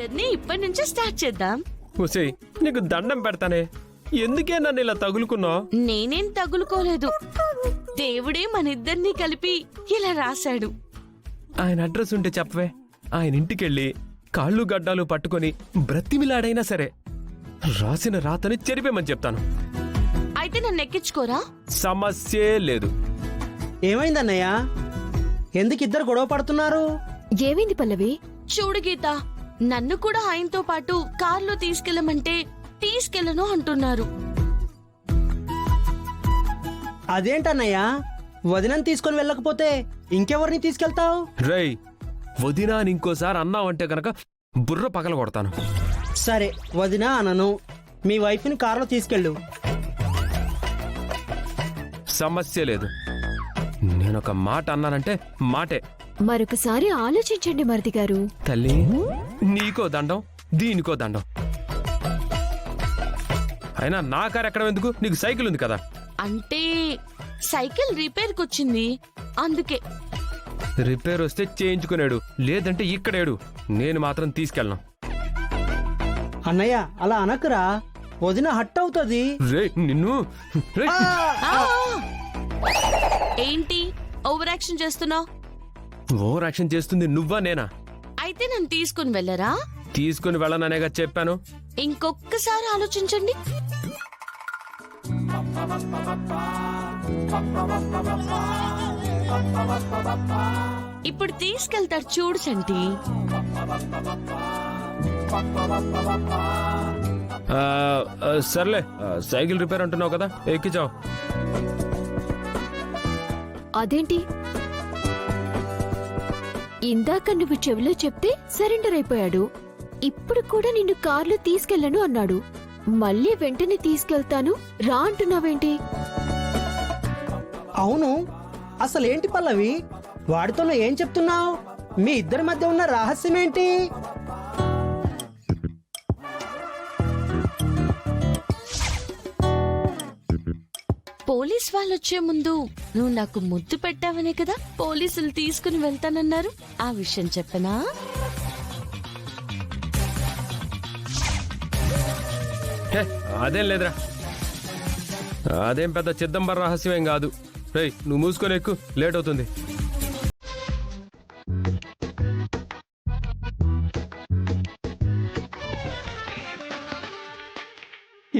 Journey ఇప్పటి నుంచే start చేద్దాం. ఉసే నీకు దండం పెడతానే, ఎందుకే నన్ను ఇలా తగులుకున్నావు? నేనేం తగులుకోలేదు, దేవుడే మనిద్దరినీ కలిపి ఇలా రాశాడు. ఆయన అడ్రస్ ఉంటే చెప్పవే, ఆయన ఇంటికెళ్ళి కాళ్ళు గడ్డాలు పట్టుకొని బ్రతిమిలాడైనా సరే రాసిన రాతని చెరిపేమని చెప్తాను. అయితే నన్ను ఎక్కించుకోరా? సమస్యే లేదు. ఏమైందన్నయ్య? ఎందుకు ఇద్దరు గొడవ పడుతున్నారు? ఏమైంది పల్లవి? చూడు గీత, నన్ను కూడా ఆయనతో పాటు కార్లో తీసుకెళ్ళమంటే తీసుకెళ్ళను అంటున్నారు. అదేంటన్నయ్య, వదినని తీసుకొని వెళ్ళకపోతే ఇంకెవరిని తీసుకెళ్తావు? రేయ్, వదినా అని ఇంకోసారి అన్నావంటే గనక బుర్ర పగల కొడతాను. సరే వదిన అనను, మీ వైఫ్ని కారులో తీసుకెళ్ళు. సమస్య లేదు. నేనొక మాట అన్నానంటే మాటే. మరొకసారి ఆలోచించండి మరిది గారు. తల్లి, నీకో దండం, దీనికో దండం. అయినా నా కారు ఎక్కడ ఎందుకు? నీకు సైకిల్ ఉంది కదా. అంటే సైకిల్ రిపేర్కి వచ్చింది, అందుకే. రిపేర్ వస్తే చేయించుకునేడు, లేదంటే ఇక్కడేడు. నేను మాత్రం తీసుకెళ్ళను. అన్నయ్య అలా అనకురా, వదిన హట్ అవుతుంది. రే నిన్ను రే. ఆ! ఏంటి ఓవర్ యాక్షన్ చేస్తున్నావు? ఓవర్ యాక్షన్ చేస్తుంది నువ్వా నేనా? అయితే నన్ను తీసుకుని వెళ్ళరా? తీసుకుని వెళ్ళననేగా చెప్పాను. ఇంకొక్కసారి ఆలోచించండి. ఇప్పుడు తీసుకెళ్తారు చూడు సంటి. సర్లే, సైకిల్ రిపేర్ అంటున్నావు కదా, ఎక్కించావు. అదేంటి, ఇందాక నువ్వు చెవిలో చెప్తే సరెండర్ అయిపోయాడు. ఇప్పుడు కూడా నిన్ను కార్లో తీసుకెళ్లను అన్నాడు. మళ్ళీ వెంటనే తీసుకెళ్తాను రా అంటున్నావేంటి? అవును, అసలేంటి పల్లవి, వాడితోనే ఏం చెప్తున్నావు? మీ ఇద్దరి మధ్య ఉన్న రహస్యం ఏంటి? పోలీస్ వాళ్ళు వచ్చే ముందు నువ్వు నాకు ముద్దు పెట్టావనే కదా పోలీసులు తీసుకుని వెళ్తానన్నారు. ఆ విషయం చెప్పనా? హే, అదేం లేదురా, అదేం పెద్ద చిదంబర రహస్యమేం కాదు. రేయ్, నువ్వు మూసుకొని ఎక్కు, లేట్ అవుతుంది.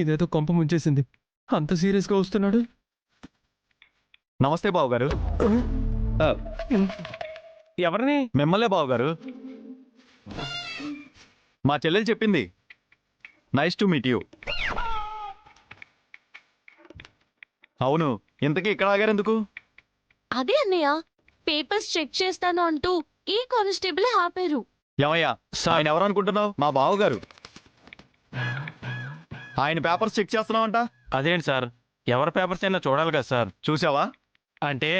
ఇదేదో కొంప ముంచేసింది, అంత సీరియస్గా వస్తున్నాడు. నమస్తే బావగారు. ఎవరిని? మిమ్మల్నే బావగారు. మా చెల్లెలు చెప్పింది. Nice to meet you. అవును, ఇంతకీ ఇక్కడ ఆగారెందుకు? అదే అన్నయ్య, పేపర్స్ చెక్ చేస్తాను అంటూ ఈ కానిస్టేబుల్ ఆపారు. ఏమయ్యా, ఆయన ఎవరు అనుకుంటున్నావు? మా బావగారు. ఆయన పేపర్స్ చెక్ చేస్తున్నావంట. అదేంటి సార్, ఎవరి పేపర్స్ అయినా చూడాలి కదా సార్. చూసావా? అంటే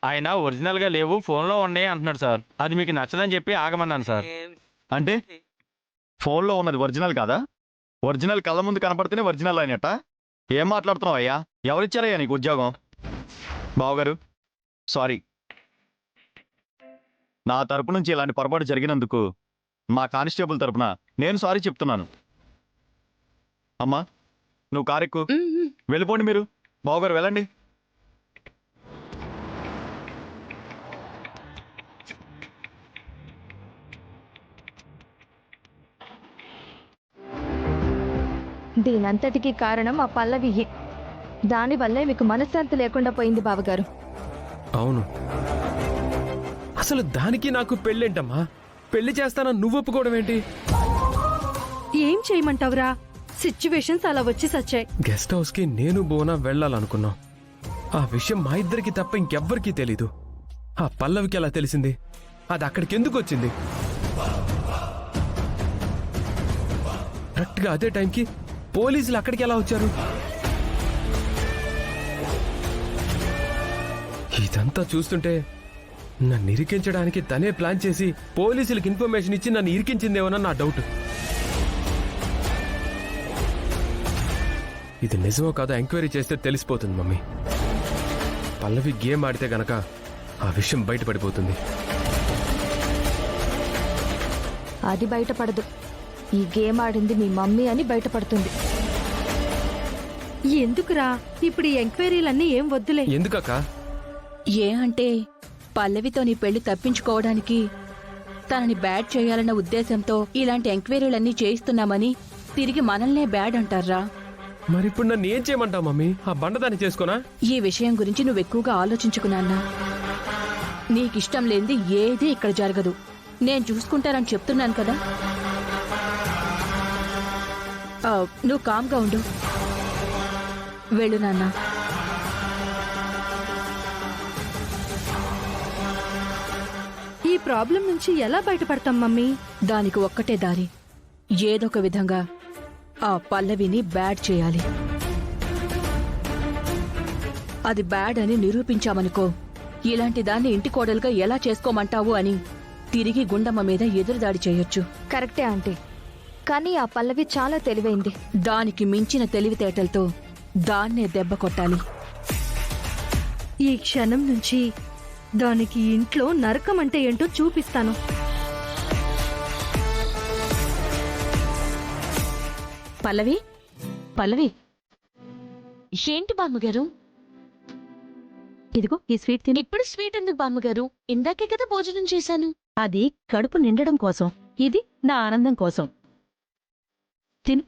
ఆయన ఒరిజినల్గా లేవు, ఫోన్లో ఉన్నాయి అంటున్నాడు సార్. అది మీకు నచ్చదని చెప్పి ఆగమన్నాను సార్. అంటే ఫోన్లో ఉన్నది ఒరిజినల్ కాదా? ఒరిజినల్ కళ్ళ ముందు కనపడితేనే ఒరిజినల్ అయినట్ట. ఏం మాట్లాడుతున్నావు అయ్యా? ఎవరిచ్చారయ్యా నీకు ఉద్యోగం? బావగారు సారీ. నా తరపు నుంచి ఇలాంటి పొరపాటు జరిగినందుకు మా కానిస్టేబుల్ తరపున నేను సారీ చెప్తున్నాను. అమ్మా, నువ్వు కారెక్కు, వెళ్ళిపోండి మీరు. బావగారు వెళ్ళండి. దీనంతటికీ కారణం ఆ పల్లవి. దానివల్లే మీకు మనశ్శాంతి లేకుండా పోయింది బావగారు. అవును, అసలు దానికి నాకు పెళ్ళేంటమ్మా? పెళ్లి చేస్తానని నువ్వు ఒప్పుకోవడం ఏంటి? ఏం చేయమంటావురా, సిచ్యువేషన్స్ అలా వచ్చి సచ్చాయి. గెస్ట్ హౌస్ కి నేను బోనా వెళ్ళాలనుకున్నాం. ఆ విషయం మా ఇద్దరికి తప్ప ఇంకెవ్వరికీ తెలీదు. ఆ పల్లవికి ఎలా తెలిసింది? అది అక్కడికి ఎందుకు వచ్చింది? కరెక్ట్ గా అదే టైంకి పోలీసులు అక్కడికి ఎలా వచ్చారు? ఇదంతా చూస్తుంటే నన్ను ఇరికించడానికి తనే ప్లాన్ చేసి పోలీసులకు ఇన్ఫర్మేషన్ ఇచ్చి నన్ను ఇరికించిందేమోనని నా డౌట్. ఇది నిజమో కాదో ఎంక్వైరీ చేస్తే తెలిసిపోతుంది మమ్మీ. పల్లవి గేమ్ ఆడితే గనక ఆ విషయం బయటపడిపోతుంది. అది బయటపడదు. ఈ గేమ్ ఆడింది మీ మమ్మీ అని బయటపడుతుంది. ఎందుకురా ఇప్పుడు ఈ ఎంక్వైరీలన్నీ ఏం వద్దులే. ఎందుకక్క? ఏ అంటే పల్లవితో నీ పెళ్లి తప్పించుకోవడానికి తనని బ్యాడ్ చేయాలన్న ఉద్దేశంతో ఇలాంటి ఎంక్వైరీలన్నీ చేయిస్తున్నామని తిరిగి మనల్నే బ్యాడ్ అంటారా? మరిప్పుడు నన్ను ఏం చేయమంటావు మమ్మీ? ఆ బండదాన్ని చేసుకోనా? ఈ విషయం గురించి నువ్వు ఎక్కువగా ఆలోచించుకున్నా. నీకిష్టం లేనిది ఏదీ ఇక్కడ జరగదు. నేను చూసుకుంటానని చెప్తున్నాను కదా. నువ్వు కామ్గా ఉండు. వెళ్ళు నాన్న. ఈ ప్రాబ్లం నుంచి ఎలా బయటపడతాం మమ్మీ? దానికి ఒక్కటే దారి. ఏదొక విధంగా ఆ పల్లవిని బ్యాడ్ చేయాలి. అది బ్యాడ్ అని నిరూపించామనుకో, ఇలాంటి దాన్ని ఇంటి కోడలుగా ఎలా చేసుకోమంటావు అని తిరిగి గుండమ్మ మీద ఎదురుదాడి చేయొచ్చు. కరెక్టే ఆంటీ, కానీ ఆ పల్లవి చాలా తెలివైంది. దానికి మించిన తెలివితేటలతో దాన్నే దెబ్బ కొట్టాలి. ఈ క్షణం నుంచి దానికి ఇంట్లో నరకం అంటే ఏంటో చూపిస్తాను. పల్లవి, పల్లవి, ఏంటి బామ్మగారు? ఇదిగో ఈ స్వీట్ తిని. ఇప్పుడు స్వీట్ ఎందుకు బామ్మగారు? ఇందాకే కదా భోజనం చేశాను. అది కడుపు నిండడం కోసం, ఇది నా ఆనందం కోసం. తిను.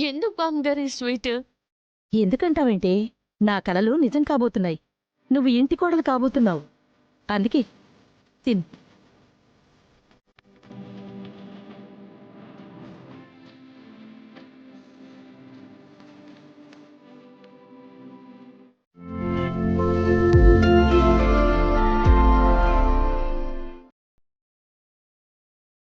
ఎందుకు బామ్మగారు ఈ స్వీట్? ఎందుకంటావేంటి? నా కలలు నిజం కాబోతున్నాయి. నువ్వు ఇంటి కోడలు కాబోతున్నావు. అందుకే తిను.